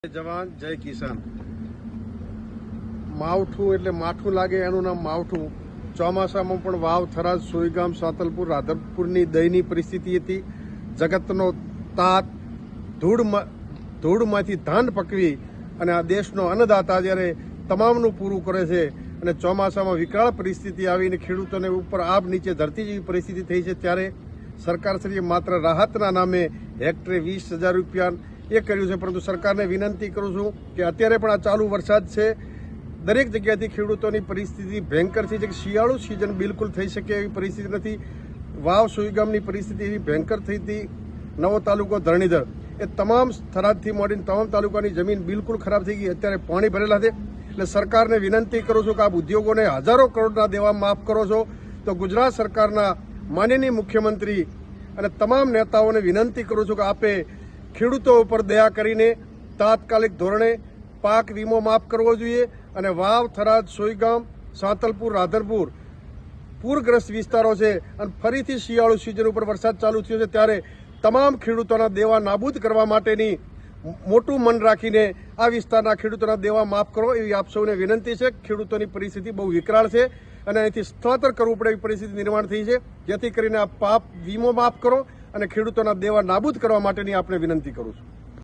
જય જવાન જય કિસાન। માવઠું એટલે માઠું લાગે એનું નામ માવઠું। ચોમાસામાં પણ વાવ, થરાદ, સોયગામ, સાંતલપુર, રાધનપુરની દયનીય પરિસ્થિતિ હતી। જગતનો તાત ધૂળમાંથી ધાન પકવી અને આ દેશનો અન્નદાતા જ્યારે તમામનું પૂરું કરે છે અને ચોમાસામાં વિકરાળ પરિસ્થિતિ આવીને ખેડૂતોને ઉપર આબ નીચે ધરતી જેવી પરિસ્થિતિ થઈ છે, ત્યારે સરકારશ્રીએ માત્ર રાહતના નામે હેક્ટરે 20,000 રૂપિયા એ કર્યું છે। પરંતુ સરકારને વિનંતી કરું છું કે અત્યારે પણ આ ચાલુ વરસાદ છે, દરેક જગ્યાથી ખેડૂતોની પરિસ્થિતિ ભયંકર છે કે શિયાળુ સિઝન બિલકુલ થઈ શકે એવી પરિસ્થિતિ નથી। વાવ, સોયગામની પરિસ્થિતિ એવી ભયંકર થઈ હતી। નવો તાલુકો ધરણીધર, એ તમામ થરાદથી મળીને તમામ તાલુકાની જમીન બિલકુલ ખરાબ થઈ ગઈ, અત્યારે પાણી ભરેલા છે। એટલે સરકારને વિનંતી કરું છું કે આ ઉદ્યોગોને હજારો કરોડના દેવા માફ કરો છો તો ગુજરાત સરકારના માનનીય મુખ્યમંત્રી અને તમામ નેતાઓને વિનંતી કરું છું કે આપે ખેડૂતો ઉપર દયા કરીને તાત્કાલિક ધોરણે પાક વીમો માફ કરવો જોઈએ અને વાવ, થરાદ, સોયગામ, સાંતલપુર, રાધનપુર પૂરગ્રસ્ત વિસ્તારો છે અને ફરીથી શિયાળુ સિઝન ઉપર વરસાદ ચાલુ થયો છે, ત્યારે તમામ ખેડૂતોના દેવા નાબૂદ કરવા માટેની મોટું મન રાખીને આ વિસ્તારના ખેડૂતોના દેવા માફ કરો એવી આપ સૌને વિનંતી છે। ખેડૂતોની પરિસ્થિતિ બહુ વિકરાળ છે અને અહીંથી સ્થળાંતર કરવું પડે એવી પરિસ્થિતિ નિર્માણ થઈ છે, જેથી કરીને આ પાક વીમો માફ કરો અને ખેડૂતોના દેવા નાબૂદ કરવા માટેની આપને વિનંતી કરું છું।